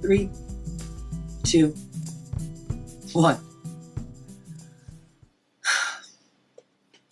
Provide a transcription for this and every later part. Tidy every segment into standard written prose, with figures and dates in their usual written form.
3, 2, 1.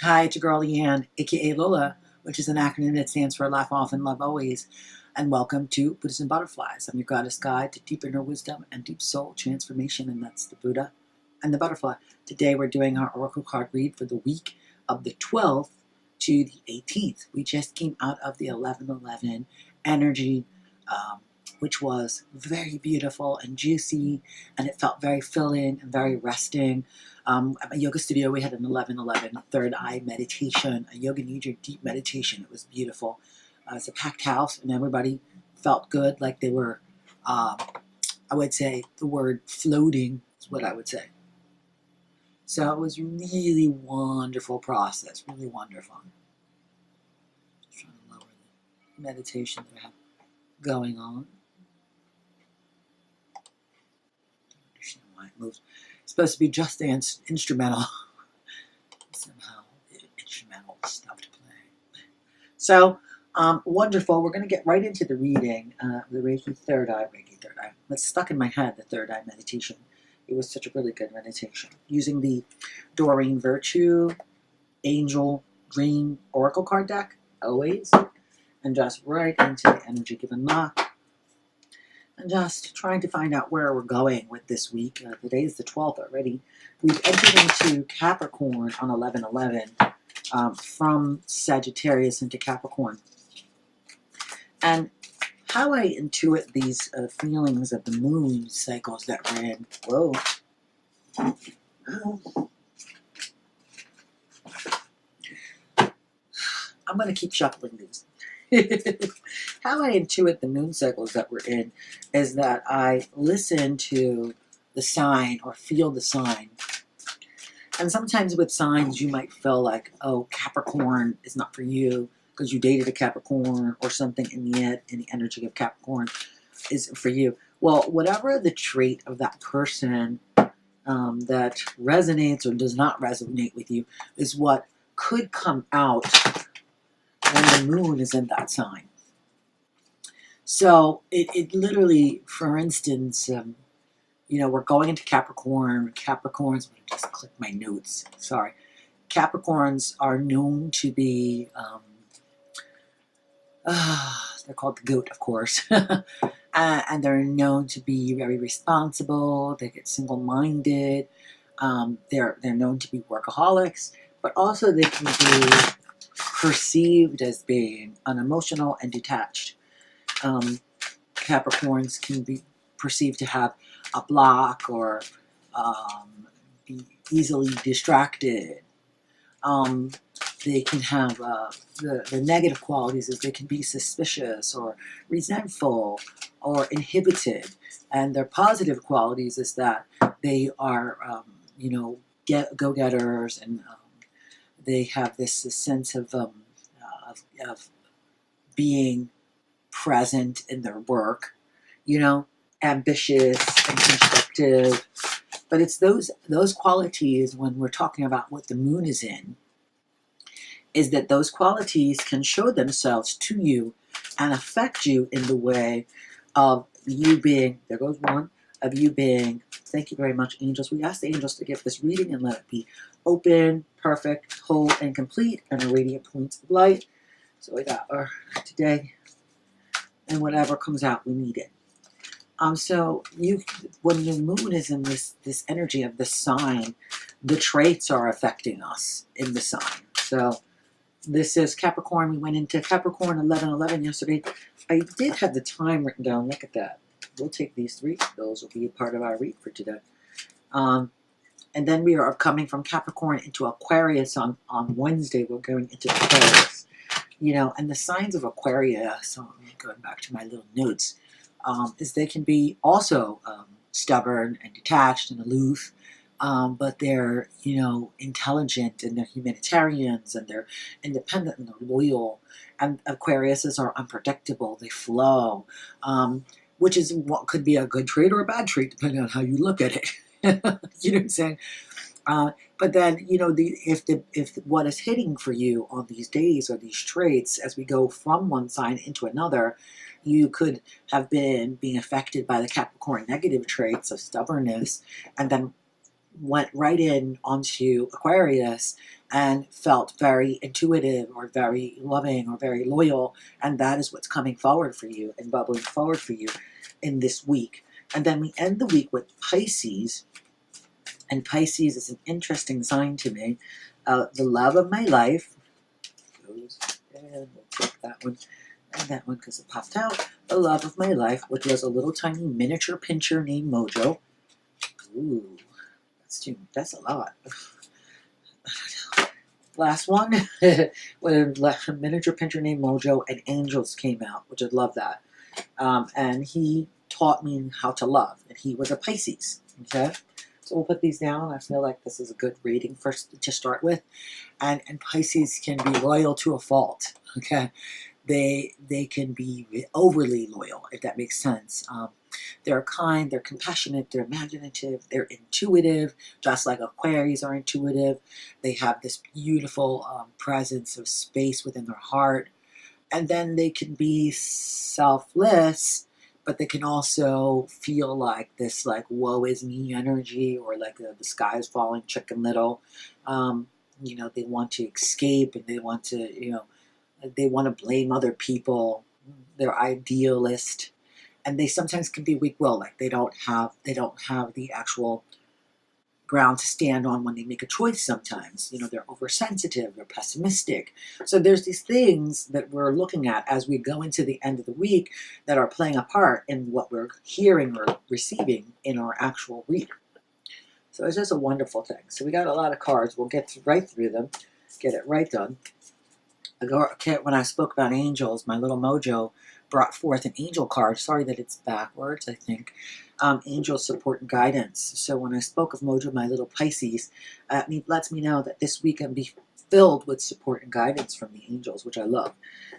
Hi, it's your girl Leanne, aka Lola, which is an acronym that stands for Laugh Often, Love Always. And welcome to Buddhas and Butterflies. I'm your goddess guide to deep inner wisdom and deep soul transformation, and that's the Buddha and the butterfly. Today we're doing our oracle card read for the week of the 12th to the 18th. We just came out of the 11/11 energy, which was very beautiful and juicy, and it felt very filling and very resting. At my yoga studio, we had an 11/11 third eye meditation, a yoga nidra deep meditation. It was beautiful. It's a packed house, and everybody felt good, like they were, I would say the word floating is what I would say. So it was really wonderful process, really wonderful. Just trying to lower the meditation that I have going on. Don't understand why it moves. It's supposed to be just the instrumental. Somehow the instrumental stopped playing. So wonderful. We're going to get right into the reading. The Reiki third eye. It's stuck in my head, the third eye meditation. It was such a really good meditation. Using the Doreen Virtue Angel Dream Oracle card deck, always. And just right into the energy given lock. And just trying to find out where we're going with this week. Today is the 12th already. We've entered into Capricorn on 11/11 from Sagittarius into Capricorn. And how I intuit these feelings of the moon cycles that we're in. Whoa. I'm going to keep shuffling these. How I intuit the moon cycles that we're in is that I listen to the sign or feel the sign. And sometimes with signs you might feel like, oh, Capricorn is not for you because you dated a Capricorn, or something in the energy of Capricorn isn't for you. Well, whatever the trait of that person that resonates or does not resonate with you is what could come out when the moon is in that sign. So it literally, for instance, we're going into Capricorn. Capricorns, I'm going to just click my notes, sorry. Capricorns are known to be, they're called the goat, of course. And they're known to be very responsible. They get single-minded. They're known to be workaholics, but also they can be perceived as being unemotional and detached. Capricorns can be perceived to have a block or be easily distracted. They can have the negative qualities is they can be suspicious or resentful or inhibited. And their positive qualities is that they are, go-getters, and they have this sense of being present in their work, ambitious and constructive. But it's those qualities, when we're talking about what the moon is in, is that those qualities can show themselves to you and affect you in the way of you being, there goes one, of you being, thank you very much, angels. We ask the angels to give this reading and let it be open, perfect, whole, and complete, and a radiant points of light. So we got our today, and whatever comes out, we need it. So when the moon is in this energy of the sign, the traits are affecting us in the sign. So this is Capricorn. We went into Capricorn 11/11 yesterday. I did have the time written down. Look at that. We'll take these 3. Those will be a part of our read for today. And then we are coming from Capricorn into Aquarius on Wednesday. We're going into Aquarius. And the signs of Aquarius, so going back to my little notes, is they can be also stubborn and detached and aloof. But they're, intelligent, and they're humanitarians, and they're independent, and they're loyal. And Aquariuses are unpredictable. They flow, which is what could be a good trait or a bad trait, depending on how you look at it. You know what I'm saying? But then, you know, if what is hitting for you on these days are these traits, as we go from one sign into another, you could have been being affected by the Capricorn negative traits of stubbornness, and then went right in onto Aquarius and felt very intuitive or very loving or very loyal, and that is what's coming forward for you and bubbling forward for you in this week. And then we end the week with Pisces, and Pisces is an interesting sign to me. The love of my life goes, and we'll take that one and that one because it popped out. The love of my life, which was a little tiny miniature pincher named Mojo. Ooh, that's a lot. Last one, when a miniature pincher named Mojo and Angels came out, which I love that. And he taught me how to love, and he was a Pisces. Okay. So we'll put these down. I feel like this is a good reading first to start with. And Pisces can be loyal to a fault. Okay, they can be overly loyal, if that makes sense. They're kind, they're compassionate, they're imaginative, they're intuitive, just like Aquarius are intuitive. They have this beautiful presence of space within their heart. And then they can be selfless, but they can also feel like this, like, woe is me energy, or like the sky is falling, Chicken Little. You know, they want to escape, and they want to, you know, they want to blame other people. They're idealist, and they sometimes can be weak-willed, like they don't have the actual ground to stand on when they make a choice sometimes. You know, they're oversensitive, they're pessimistic. So there's these things that we're looking at as we go into the end of the week that are playing a part in what we're hearing or receiving in our actual reading. So it's just a wonderful thing. So we got a lot of cards. We'll get right through them, get it right done. When I spoke about angels, my little Mojo brought forth an angel card. Sorry that it's backwards, I think. Angel support and guidance. So when I spoke of Mojo, my little Pisces, it lets me know that this week I'm be filled with support and guidance from the angels, which I love.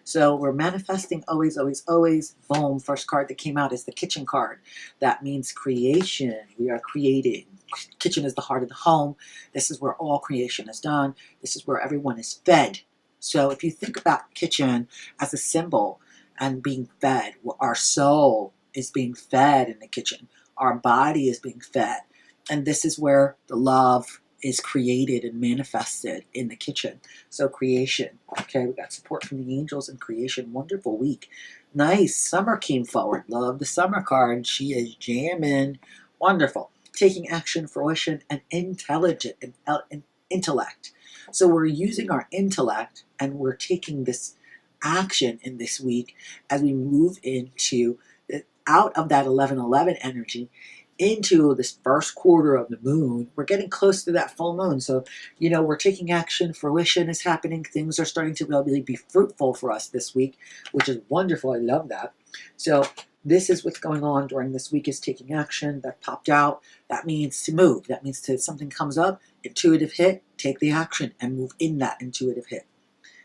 So we're manifesting always, always, always. Boom. First card that came out is the kitchen card. That means creation. We are creating. Kitchen is the heart of the home. This is where all creation is done. This is where everyone is fed. So if you think about kitchen as a symbol and being fed, our soul is being fed in the kitchen. Our body is being fed. And this is where the love is created and manifested in the kitchen. So creation. Okay, we got support from the angels and creation. Wonderful week. Nice. Summer came forward. Love the summer card. She is jamming. Wonderful. Taking action, fruition, and intelligent and intellect. So we're using our intellect, and we're taking this action in this week as we move into out of that 11-11 energy into this first quarter of the moon. We're getting close to that full moon. So, you know, we're taking action. Fruition is happening. Things are starting to really be fruitful for us this week, which is wonderful. I love that. So this is what's going on during this week, is taking action. That popped out. That means to move. That means to something comes up, intuitive hit, take the action and move in that intuitive hit.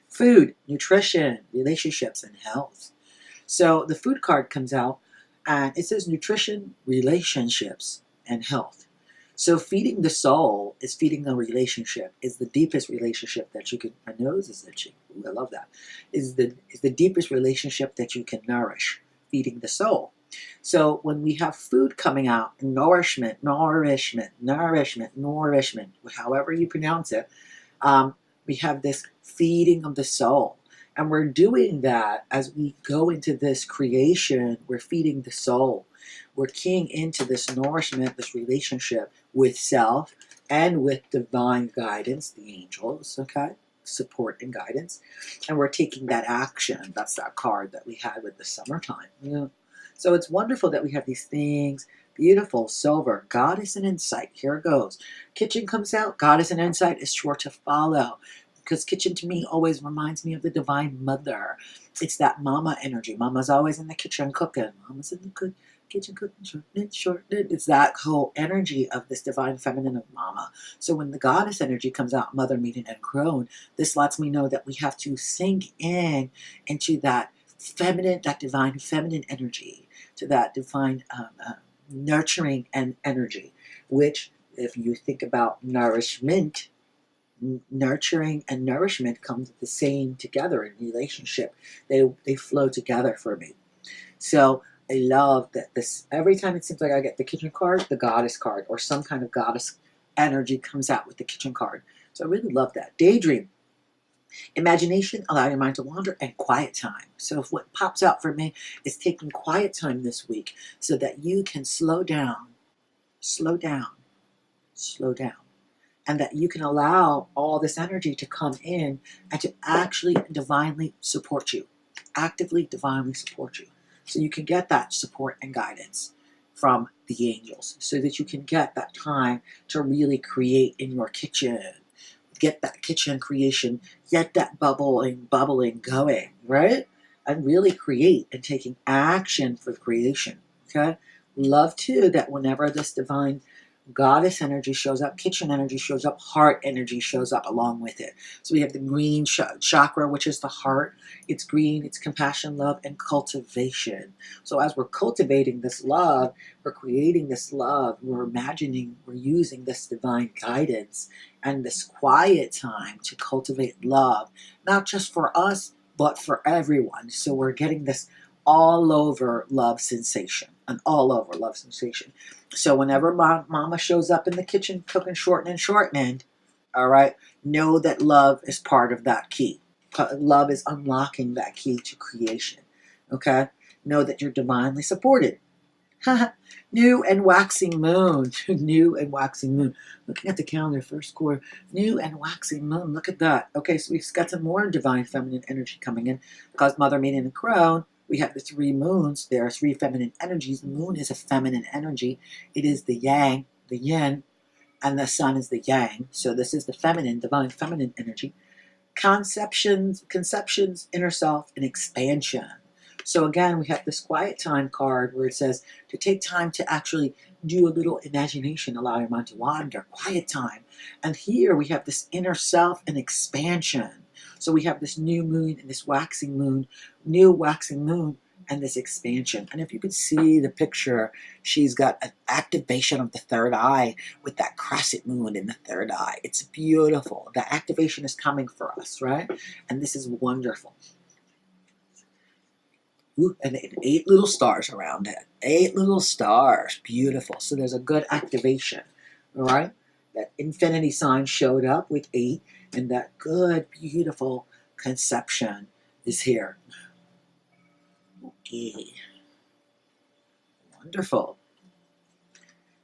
Food, nutrition, relationships, and health. So the food card comes out, and it says nutrition, relationships, and health. So feeding the soul is feeding the relationship, is the deepest relationship that you can, my nose is itching, ooh, I love that, is the deepest relationship that you can nourish, feeding the soul. So when we have food coming out, nourishment, however you pronounce it, we have this feeding of the soul. And we're doing that as we go into this creation. We're feeding the soul. We're keying into this nourishment, this relationship with self and with divine guidance, the angels, okay? Support and guidance. And we're taking that action. That's that card that we had with the summertime. Yeah. So it's wonderful that we have these things. Beautiful. Silver. God is an insight. Here it goes. Kitchen comes out. God is an insight is sure to follow. Because kitchen to me always reminds me of the divine mother. It's that mama energy. Mama's always in the kitchen cooking. Mama's in the kitchen cooking. It's that whole energy of this divine feminine of mama. So when the goddess energy comes out, mother, maiden, and crone, this lets me know that we have to sink in into that feminine, that divine feminine energy, to that divine nurturing and energy, which If you think about nourishment, nurturing and nourishment come the same together in relationship. They flow together for me. So I love that this, every time it seems like I get the kitchen card, the goddess card, or some kind of goddess energy comes out with the kitchen card. So I really love that. Daydream. Imagination, allow your mind to wander, and quiet time. So if what pops out for me is taking quiet time this week so that you can slow down, slow down, slow down. And that you can allow all this energy to come in and to actually divinely support you, actively divinely support you. So you can get that support and guidance from the angels so that you can get that time to really create in your kitchen, get that kitchen creation, get that bubbling going, right? And really create and taking action for creation, okay? Love too that whenever this divine goddess energy shows up, kitchen energy shows up, heart energy shows up along with it. So we have the green chakra, which is the heart. It's green, it's compassion, love, and cultivation. So as we're cultivating this love, we're creating this love, we're imagining, we're using this divine guidance and this quiet time to cultivate love, not just for us, but for everyone. So we're getting this all over love sensation, an all over love sensation. So whenever mama shows up in the kitchen cooking shortening, all right, know that love is part of that key. Love is unlocking that key to creation, okay? Know that you're divinely supported. New and waxing moon, new and waxing moon. Looking at the calendar, first quarter, new and waxing moon. Look at that. Okay, so we've got some more divine feminine energy coming in because Mother made in a crone. We have the three moons. There are three feminine energies. The moon is a feminine energy. It is the yang, the yin, and the sun is the yang. So this is the feminine, divine feminine energy. Conceptions, inner self, and expansion. So again, we have this quiet time card where it says to take time to actually do a little imagination, allow your mind to wander, quiet time. And here we have this inner self and expansion. So we have this new moon and this waxing moon, new waxing moon, and this expansion. And if you could see the picture, she's got an activation of the third eye with that crescent moon in the third eye. It's beautiful. The activation is coming for us, right? And this is wonderful. Ooh, and 8 little stars around it. 8 little stars. Beautiful. So there's a good activation. All right? That infinity sign showed up with 8. And that good, beautiful conception is here. Okay. Wonderful.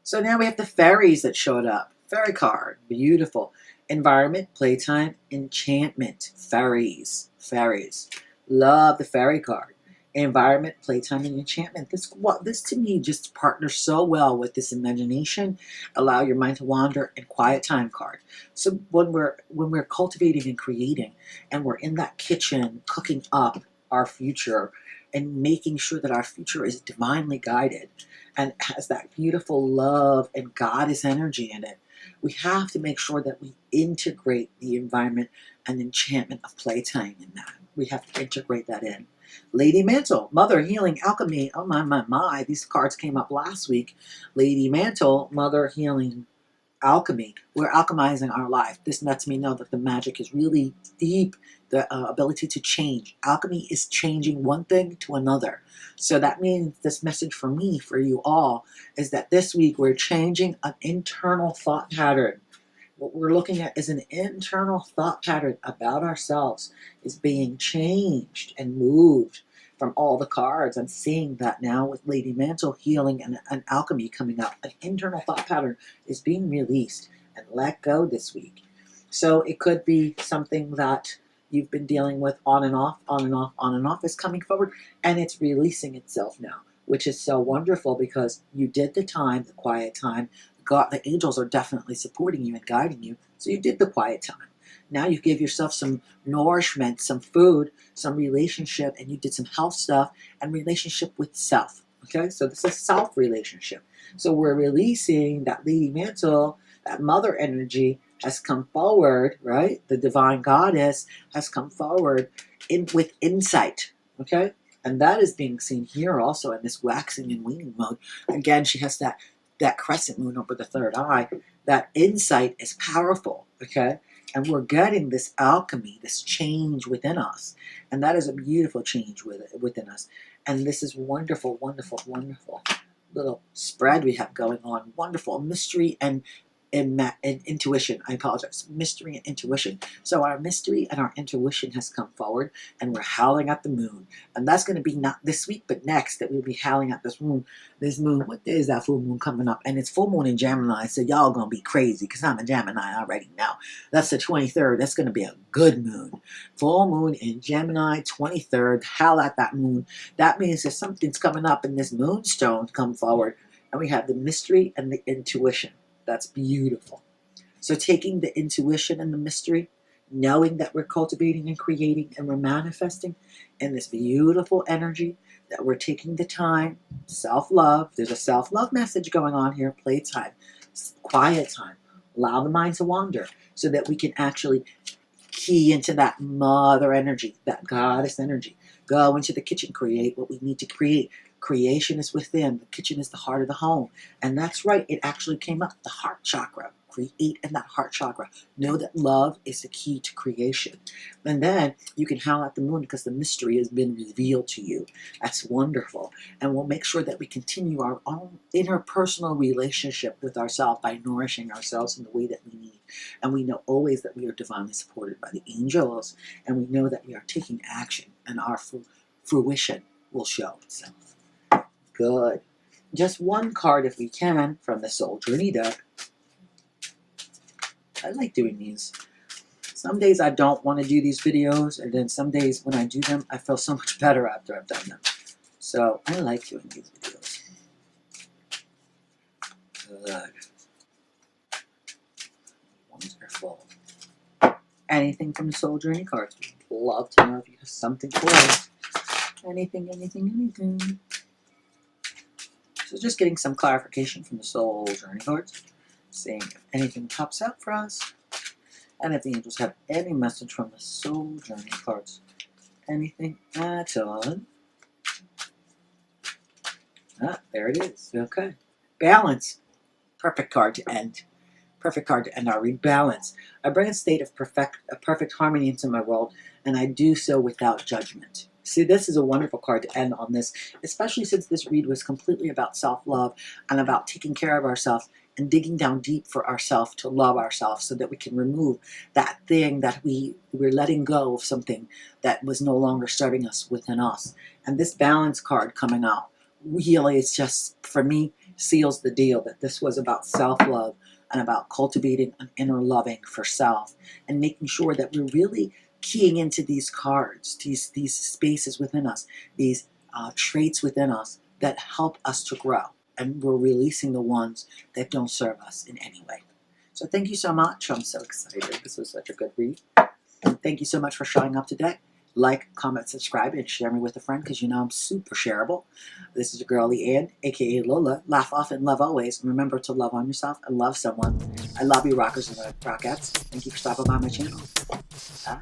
So now we have the fairies that showed up. Fairy card. Beautiful. Environment, playtime, enchantment. Fairies. Fairies. Love the fairy card. Environment, playtime, and enchantment. This to me just partners so well with this imagination, allow your mind to wander, and quiet time card. So when we're cultivating and creating, and we're in that kitchen cooking up our future and making sure that our future is divinely guided and has that beautiful love and goddess energy in it, we have to make sure that we integrate the environment and enchantment of playtime in that. We have to integrate that in. Lady Mantle, Mother, Healing, Alchemy. Oh my. These cards came up last week. Lady Mantle, Mother, Healing, Alchemy. We're alchemizing our life. This lets me know that the magic is really deep. The ability to change. Alchemy is changing one thing to another. So that means this message for me, for you all, is that this week we're changing an internal thought pattern. What we're looking at is an internal thought pattern about ourselves is being changed and moved from all the cards. I'm seeing that now with Lady Mantle, Healing, and Alchemy coming up. An internal thought pattern is being released and let go this week. So it could be something that you've been dealing with on and off is coming forward, and it's releasing itself now, which is so wonderful because you did the time, the quiet time. God, the angels are definitely supporting you and guiding you. So you did the quiet time. Now you give yourself some nourishment, some food, some relationship, and you did some health stuff and relationship with self. Okay, so this is self relationship. So we're releasing that Lady Mantle, that mother energy has come forward, right? The divine goddess has come forward with insight. Okay, and that is being seen here also in this waxing and waning mode. Again, she has that that crescent moon over the third eye, that insight is powerful, okay? And we're getting this alchemy, this change within us. And that is a beautiful change within us. And this is wonderful, wonderful, wonderful little spread we have going on. Wonderful mystery and intuition. I apologize. Mystery and intuition. So our mystery and our intuition has come forward, and we're howling at the moon. And that's going to be not this week, but next, that we'll be howling at this moon. This moon, what day is that full moon coming up? And it's full moon in Gemini, so y'all going to be crazy because I'm a Gemini already now. That's the 23rd. That's going to be a good moon. Full moon in Gemini, 23rd. Howl at that moon. That means that something's coming up, and this moonstone come forward, and we have the mystery and the intuition. That's beautiful. So taking the intuition and the mystery, knowing that we're cultivating and creating and we're manifesting in this beautiful energy, that we're taking the time, self-love. There's a self-love message going on here. Playtime, quiet time. Allow the mind to wander so that we can actually key into that mother energy, that goddess energy. Go into the kitchen, create what we need to create. Creation is within. The kitchen is the heart of the home. And that's right. It actually came up. The heart chakra. Create in that heart chakra. Know that love is the key to creation. And then you can howl at the moon because the mystery has been revealed to you. That's wonderful. And we'll make sure that we continue our own interpersonal relationship with ourselves by nourishing ourselves in the way that we need. And we know always that we are divinely supported by the angels. And we know that we are taking action, and our fruition will show itself. Good. Just one card if we can from the Soul Journey deck. I like doing these. Some days I don't want to do these videos, and then some days when I do them, I feel so much better after I've done them. So I like doing these videos. Good. Wonderful. Anything from the Soul Journey cards? We'd love to know if you have something for us. Anything, anything, anything. So just getting some clarification from the Soul Journey cards. Seeing if anything pops out for us. And if the angels have any message from the Soul Journey cards. Anything at all. Ah, there it is. Okay. Balance. Perfect card to end. Perfect card to end our read. Balance. I bring a state of perfect harmony into my world, and I do so without judgment. See, this is a wonderful card to end on this, especially since this read was completely about self-love and about taking care of ourselves and digging down deep for ourselves to love ourselves so that we can remove that thing that we're letting go of, something that was no longer serving us within us. And this balance card coming out really, it's just, for me, seals the deal that this was about self-love and about cultivating an inner loving for self and making sure that we're really keying into these cards, these spaces within us, these traits within us that help us to grow. And we're releasing the ones that don't serve us in any way. So thank you so much. I'm so excited. This was such a good read. And thank you so much for showing up today. Like, comment, subscribe, and share me with a friend because you know I'm super shareable. This is your girl, Leanne, a.k.a. Lola. Laugh often, love always. And remember to love on yourself and love someone. I love you, rockers and rockettes. Thank you for stopping by my channel. Bye.